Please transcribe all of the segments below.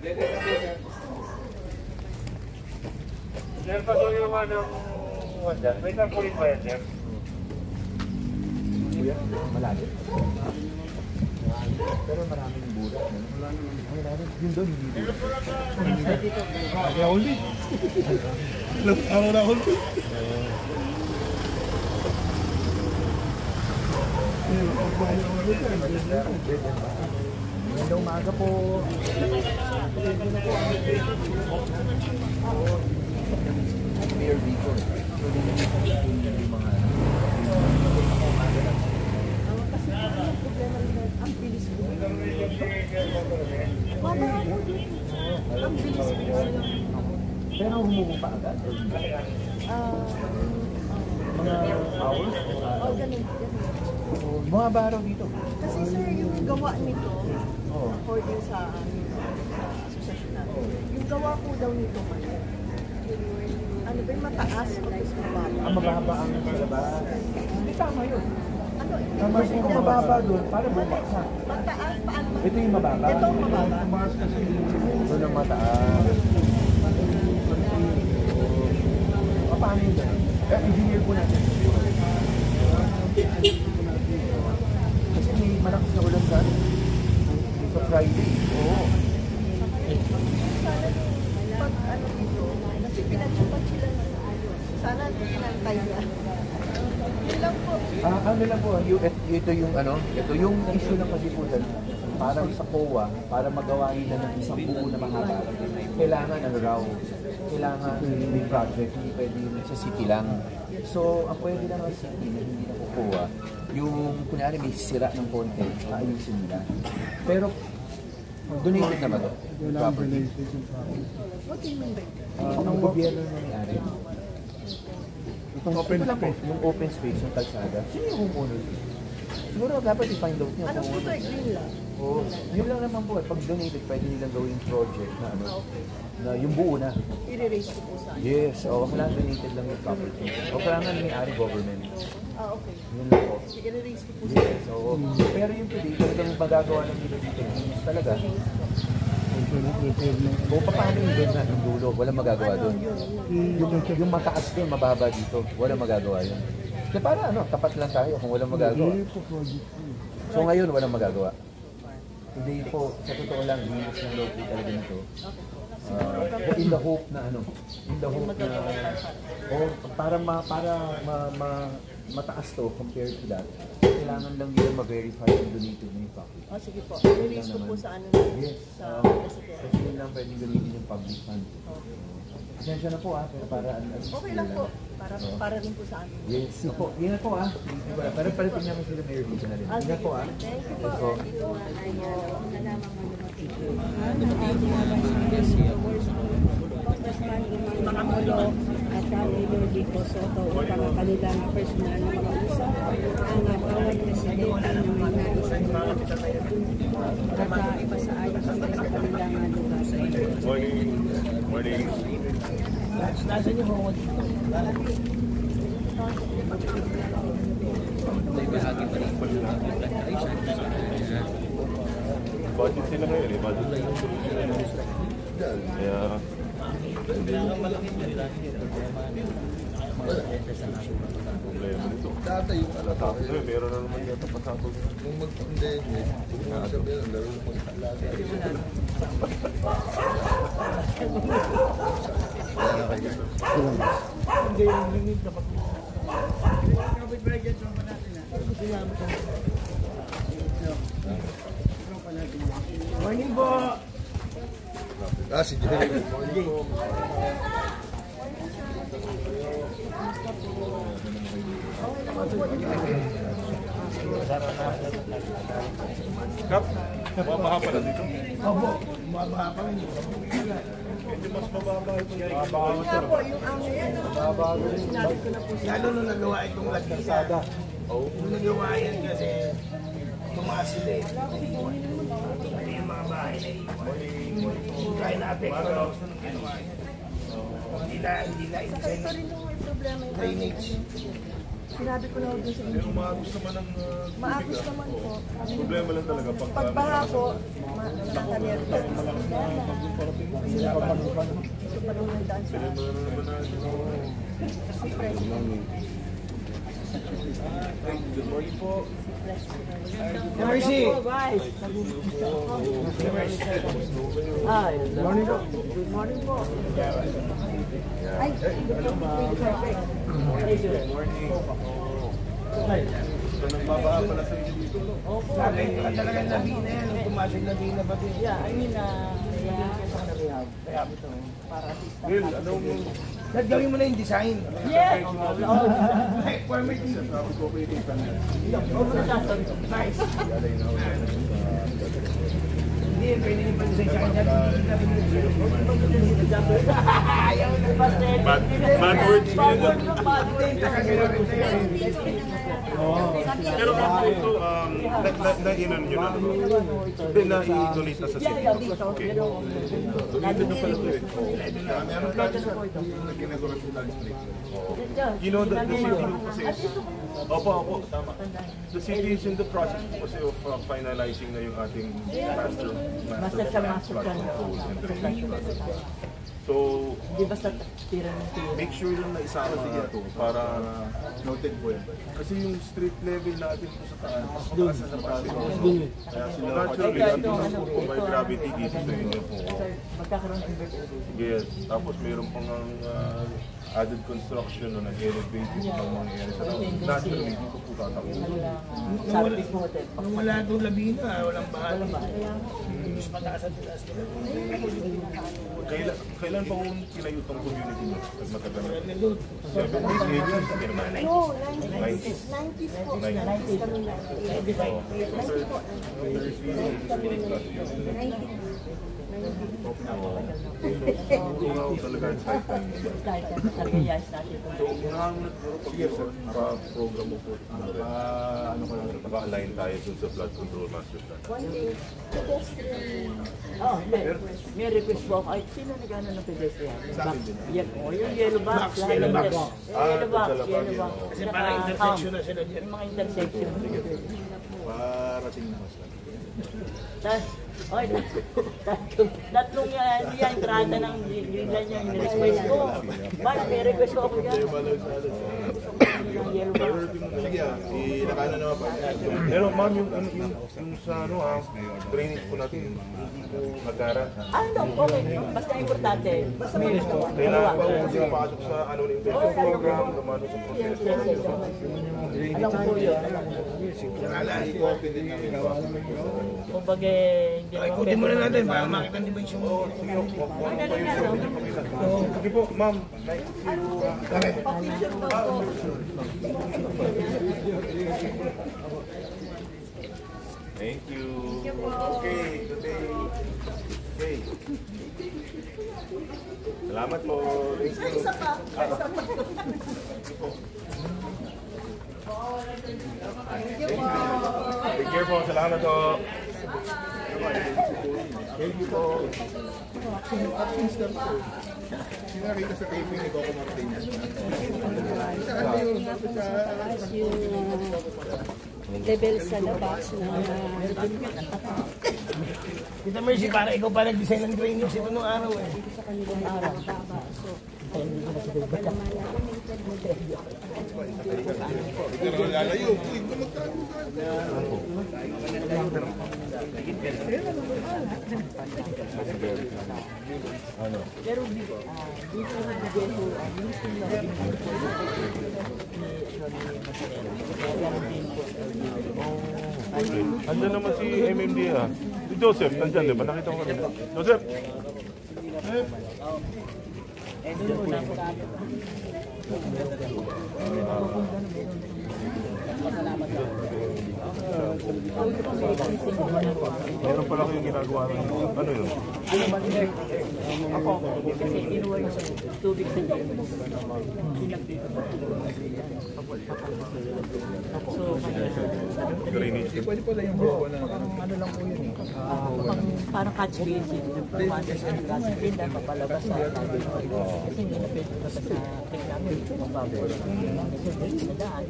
Sir, pasuyuman ng wanda. May tarpaulin ba yan, sir? Kuya, malalim. Pero maraming burak. Wala rin. Yun doon, hindi doon. Rahul din. Rahul din. Maganda umaga po. Mayor Vico. Ang bilis ko. Mama ako din. Ang bilis ko. Pero humuho pa agad? Mga hours? Oh, ganun. Mga baraw dito. Kasi sir, yung gawa nito, according sa asosasyon natin, yung gawa po daw nito man, ano ba yung mataas tapos mababa? Ang mababa ang sa labas. Hindi tama yun. Ano? Tama yung mababa doon para bumagsak. Mataas? Paano? Ito yung mababa. Ito ang mababa. Ito yung mataas. Paano yun dyan? Engineer po natin. Kasi may malakas na ulan dyan. Sa Friday. Oo. Pag ano dito, kasi pinagsupat sila ng ayos. Sana pinantay niya. Yun lang po. Ano lang po, ito yung ano, ito yung issue ng kasiputan. Parang sa COA, para magawa nila ng isang buo na mahaba, kailangan ano raw, kailangan may project, hindi pwede yun sa city lang. So, ang pwede lang ang city na hindi na COA, yung kunyari may sira ng konti, ayusin nila. Pero, donated naman ito, property. What do you mean by that? Ang gobyerno na may-ari. Open space. space. Yung open space, yung kalsada. Sino yung homeowner? Siguro dapat i-find out niya. Anong ito ay green lang? Oo. Yun lang naman po. Pag donated, pwede nilang gawin project na ano. Na yung buo na. I-raise ko po sa ano? Yes. O, kailangan donated lang yung property. O, kailangan may-ari government. Okay. Yun lang po. Sige, i-raise ko po sa Yes. Oo. Pero yung today, talagang magagawa ng dito dito. Talaga. O, paano yung doon na? Yung dulo. Walang magagawa doon. Yung mataas doon, mababa dito. Walang magagawa yun. Kaya para ano, tapat lang tayo kung walang magagawa. So ngayon, walang magagawa. Today po, sa totoo lang, linis ng loob po talaga nito. In the hope na ano, in the hope na, para mataas to compared to that, kailangan lang nila ma-verify yung donated na yung public. Sige po. I-raise ko po sa ano? Yes. Sa president. Kasi yun lang pwedeng gamitin yung public fund. Pasensya na po pero para Okay lang po. Para rin po sa ano. Yes. Po, yun na po Pero palitin namin sila Mayor Vico na rin. Yun na po Thank you po. Pangamulo at Camilo Dico Soto upang ang kanilang personal na mag-usap ang bawat presidente ng mga isang at ipasaayos sila sa kanilang lugar. Morning. Nasaan yung hungod dito? Budget sila ngayon eh. Budget sila. Kaya... Problema nito. Data yung ano pa. Meron na naman yata pasatog. Nung mag-pandemic, sabi ng laro ng mag-alaga. Hindi yung limit na pag-usap. Kapit-budget naman pa natin na. Morning po! Si Jerry. Morning po. Kap, mabaha pala dito. Opo, mabaha pa rin. Hindi mas mababa ito. Kaya po, yung ano yan, sinabi ko na po siya. Lalo nung nagawa itong Lasada. Nung nagawa yan kasi tumaas sila eh. Pati yung mga bahay na iwan. Kaya na-apekto lang sa nung ginawa yan. Hindi na Saka ito rin yung may problema yung drainage. Sinabi ko na ho dun sa Pero engineer. maagos naman ang Maagos naman po. problema lang talaga pag Pagbaha po, nakakamere po. Sila pa rin ng daan sa si President. Good morning po. Mercy! Morning po. Good morning po. Ay, Good morning. So, nagbabaa pala sa inyo dito. Sabi ko talaga labi na yan. Tumasig labi na ba din? Will, anong Gagawin mo na yung design. yeah. Permit din. sabi ko kay Tita? Nice. Hindi, pwede niyo pa design sa kanya. Ayaw na. Bad words yun. Pero ito, na-inan nyo na. Hindi, na-i-donate na sa city. Okay. Donate nyo pala ito eh. Anong plans siya? Ginagawa sa Dance Street. You know, the city kasi is... Opo, tama. The city is in the process kasi of finalizing na yung ating master plan control and drainage plan. So, make sure lang na isama siya ito para noted po yan. Kasi yung street level natin po sa taas, mas mataas na sa taas. Kaya sila naturally, andun po may gravity dito sa inyo po. Yes, tapos mayroon pang added construction na nag-elevate yung mga area sa taas. Naturally, dito po tatakbo. Nung wala itong labi na, walang bahay. Mas mataas at taas. Kailan pa kung tinayo itong community nyo? At matagal na? 70s, 80s, No, 90s. 90s po. 90s kami na. 90s po. 90s talaga ang site time. So, unahan mo na sige sir, program mo po. Ano ko lang, naka-align tayo dun sa flood control master plan. One day, pedestrian. May request po ako. Ay, sino nag-ano ng pedestrian? Sa akin din. Yan po, yung yellow box. Yellow box. Yellow box, yellow box. Kasi parang intersection na sila dyan. Yung mga intersection. Parating na mas lang. Oy, tatlong yan, yung entrada ng yun yung request ko. Bakit may request ko ako yan? Yung yellow box. Sige inakana naman pa. Pero ma'am, yung sa drainage po natin, hindi po nagkaran. No, okay. Basta importante. Basta may Kailangan pa po siya pasok sa investment program, lumano sa proseso. alam ko po yun. Kumbaga, hindi Ay, kutin mo na natin para makita ang dimension mo. Sige po, ma'am. Picture po po. Thank you. Okay, today. Okay. Salamat po. Thank you. Isa pa. Take care po. Salamat po. Thank you po. Sinarita sa taping ni Coco Martinez. Yung level sa labas na Kita Mercy, para ikaw pa nag-design ng drainage ito nung araw eh. sa kanilang araw baba. So, pala Pero lalayo. Pero dito nagbigay ko Andyan naman si MMD ah. Si Joseph, nandyan di ba? Nakita ko kanina. Joseph! Meron pala kayong ginagawa ng ano yun? ako, kasi kinuha yung tubig sa dito. So, drainage. Pwede pala yung bawa ng ano. Ano lang po yun. Parang catch basin. Yung pumatis ng gas. Hindi na papalabas sa natin. Kasi hindi na pwede pa sa creek namin. Mababaw. Kasi hindi na daan.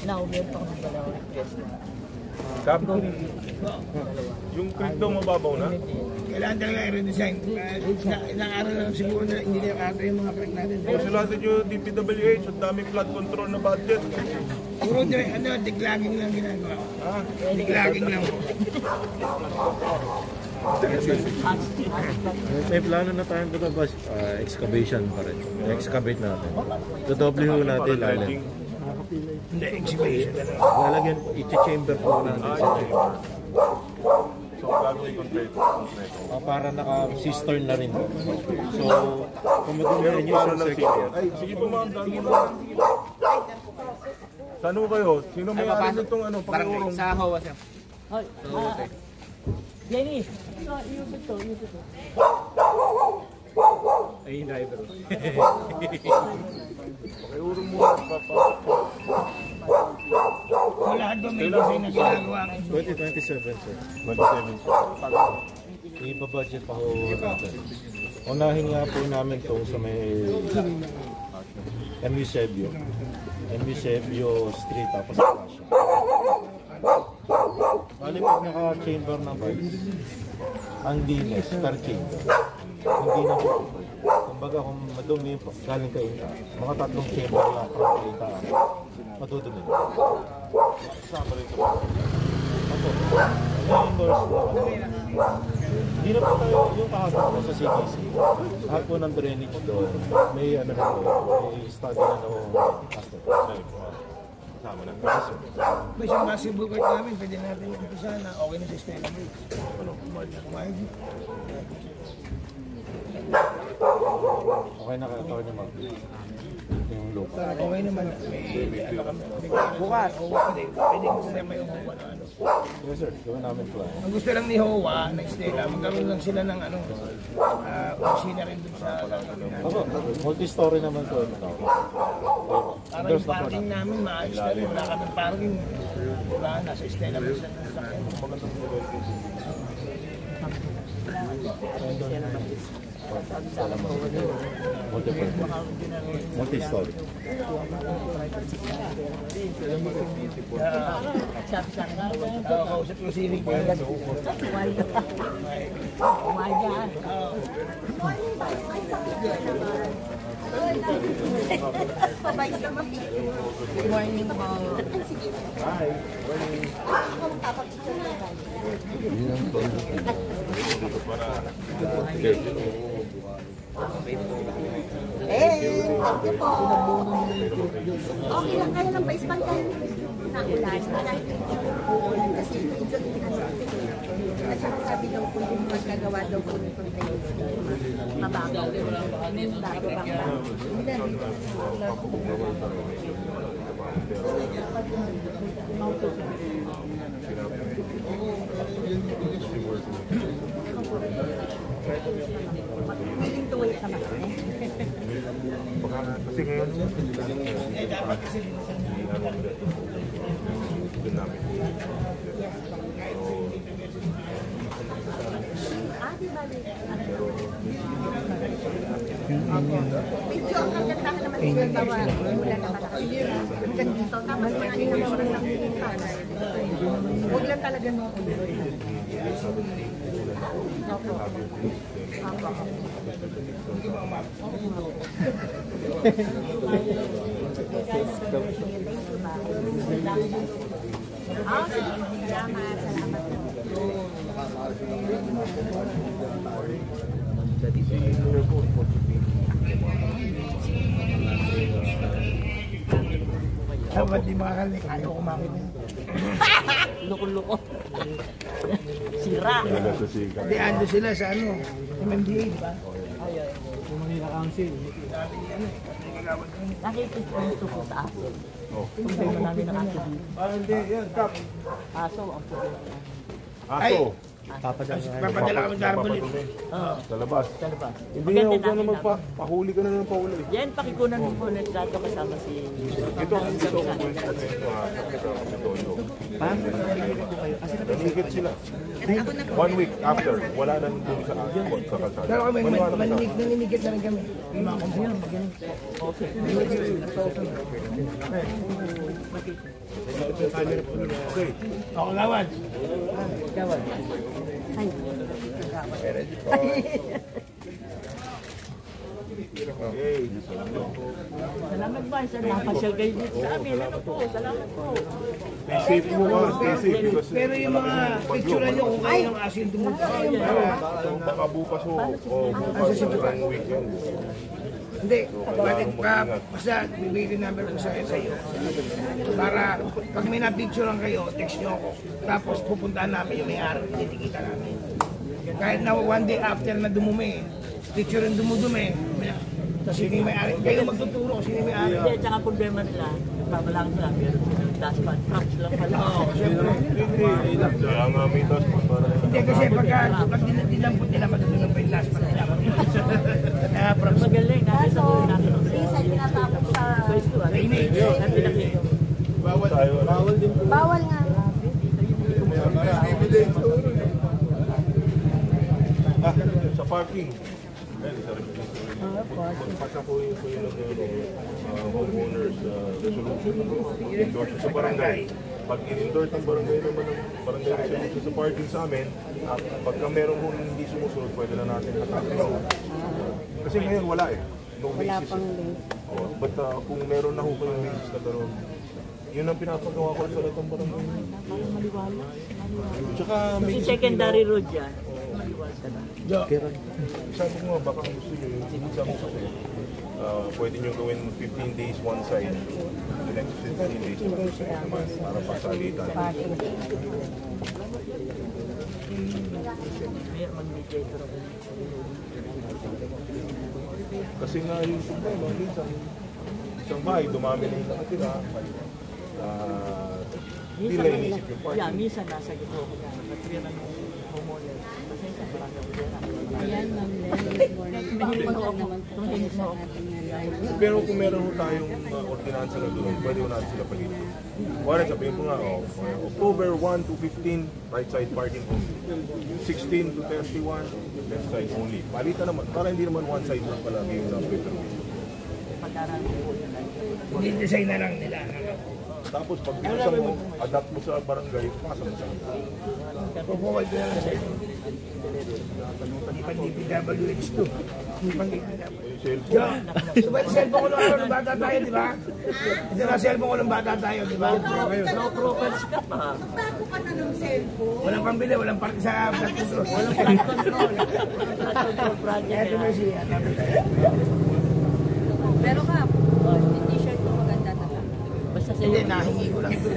Now, meron pa kami dalawang request na Kap, yung creek daw mababaw na? Kailangan talaga i-redesign. Ilang araw lang siguro na hindi na kata yung mga creek natin. O sila sa yung DPWH, ang daming flood control na budget. Puro declogging lang ginagawa. Declogging lang. May plano na tayong patabas, excavation pa rin. Excavate natin. Dodoble ho natin lalim. Hindi, exhibition talaga. Lalagyan, i-chamber po natin sa chamber. So, gagawin kompleto. Para naka-cistern na rin. So, kung madumi rin yung Paano isang ng section. city? Ay, sige po ma'am, sige po. Saan ho kayo? Sino may ari nitong ano, pakiurong? Sa Hawa, sir. Hoy, Jenny, use it to. Ay, driver. Pakiurong muna, papasok. Lahat ba may design na ginagawa? 2027, sir. 27. Iba-budget pa ho natin. Unahin nga po namin itong sa may MV Sebio Street, tapos sa Pasha. Bali pag naka-chamber na pipes, ang dinis, per chamber. Hindi na po. Kumbaga kung madumi po, galing kayo na, mga 3 chamber lang para kayo matutumi. Kasama rin ito. Ako, may-endorse na. Hindi na po tayo yung kahapon ko sa CDC. Lahat po ng drainage doon, may ano na po, may study na no master. Kasama na. May isang massive court namin, pwede natin umpisa na okay na sa Stella Bridge. Kumain. Okay na kayo niya mag yung lupa. Okay naman. May ano kami. Bukas. Pwede ko sila may umuha na ano. Yes sir, gawin namin plan. Ang gusto lang ni Hoa, na Stella, magkaroon lang sila ng ano, opisina rin dun sa Ako, multi-story naman to. para yung parking namin maayos na rin. Wala kami parking. Wala, nasa Stella Bridge na sasakyan. Multi-story. Kausap ko si Rick. Oh my God. Good morning po. Thank you po. Okay lang, kaya lang pa ispantan na ulan. Ulan kasi at saka sabi daw po yung magkagawa daw po ng container. Mababaw. Bago willing to wait naman. Kasi ngayon, dapat kasi doon namin. Di ba? Medyo ang kagandahan naman yung bawa mula na malakas. Hanggang dito, tapos marami naman walang pinuntahan. Huwag lang talaga nung ulo. Opo. Salamat. Dapat di makakalik. Ayaw kumakit. Loko-loko. Sira. Hindi, ando sila sa ano, MMDA, di ba? Nakikita ko sa aso. Kung sa'yo namin nakakita. Hindi, yan, Kap. Aso ang problema. Aso. Papadala kami garbolin. Oo. Sa labas. Sa labas. Hindi na, huwag ka naman pahuli ka na ng pahuli. Yan, pakikunan mo po ng trato kasama si... Ito, namigit sila. 1 week after, wala na doon sa kalsada. Pero kami, naninigit na rin kami. Okay. Ako gawad. Okay. Salamat ba? Sir, napasyal kayo dito sa amin. Ano po? Salamat po. Stay safe mo mga, stay safe. Because Pero yung mga picture nyo kung kayo ng asin tumutuloy. baka bukas ang weekend. Hindi, basta bibigyan number ko sa iyo. Para pag may na-picture lang kayo, text nyo ako. Tapos pupuntahan namin yung may-ari, titikita namin. Kahit na 1 day after na dumumi, picture yung dumudumi, sino yung may-ari. Kayo magtuturo kung sino yung may-ari. Hindi, at saka problema nila, babalang sila, pero dashpad, props lang pala. Oo, siyempre. Kaya nga may dashpad para Hindi kasi pag dinampot nila, matutulong pa yung last pa nila. Kaya props. Magaling, nasa sa ulo natin. Minsan tinatapos sa... Pwesto, ano? Ang pinakita. bawal din po. Bawal nga. Sa parking. Magpasa po yung homeowners resolution. Endorse sa barangay. Pag in-endorse ng barangay naman ng barangay resolution sa parking sa amin, pagka merong hindi sumusunod, pwede na natin hatakin. Kasi ngayon wala eh. No basis. But kung meron na ho kayong basis na gano'n, yun ang pinapagawa ko sa lahat ng barangay. Tsaka may Kasi secondary road yan. sabi ko nga, baka gusto nyo yung sabi ko pwede nyo gawin 15 days one side, the next 15 days one side naman para pasalitan. Kasi nga yung problema, minsan isang bahay, dumami na yung nakatira. Hindi na inisip yung party. Yeah, minsan nasa gito ko na. Natira ng homeowner. Pasensya, marami ako dyan. Ayan, Ma'am Len. Good morning. Pakinggan naman po kayo sa ating live. Pero kung meron ho tayong ordinansa na doon, pwede ho natin sila palitin. Wala, sabihin ko nga, October 1 to 15, right side parking only. 16 to 31, left side only. Palitan naman, para hindi naman one side lang palagi yung permission. Pag-aral po yun. Hindi design na lang nila. Tapos pag pinasa mo, adapt mo sa barangay, pasa mo sa Pupuwag ko na lang sa iyo. Pag-DPWH to. Diba cellphone ko nung bata tayo, di ba? Ito na cellphone ko nung bata tayo, di ba? No profiles ka pa. Bago ka na ng cellphone. Walang pambili, walang park sa flood control. Walang flood control. Flood control project. Ito na siya. Pero ka, yung t-shirt mo maganda talaga. Basta Hindi, sa'yo. nahingi ko lang ito.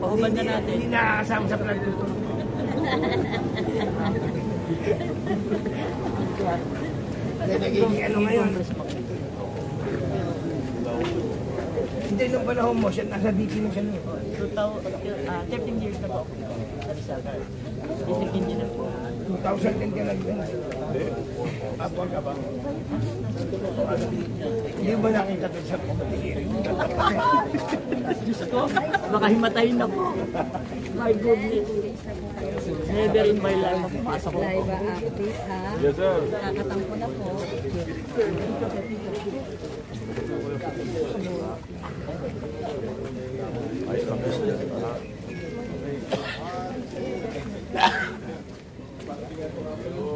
Pahubad na natin. Hindi nakakasama sa flood control. Kaya nagiging ano ngayon. Hindi, nung panahon mo, siya nasa BP na siya nun. 13 years na po ako. Sa Rizal. District engineer po. 2010 ka lang yun. Apo ka ba? Hindi ba nakita ito sa pagkakirin? Diyos ko, baka himatayin na po. My goodness. Never in my life mapapasok ko. Live update ha. Yes, sir. Kakatampo na po.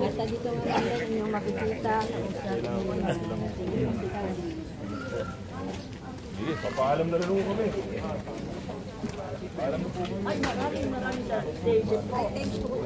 Basta dito nga yung makikita kung saan Sige, papaalam na rin kami. Ay, maraming sa station po. Thanks po.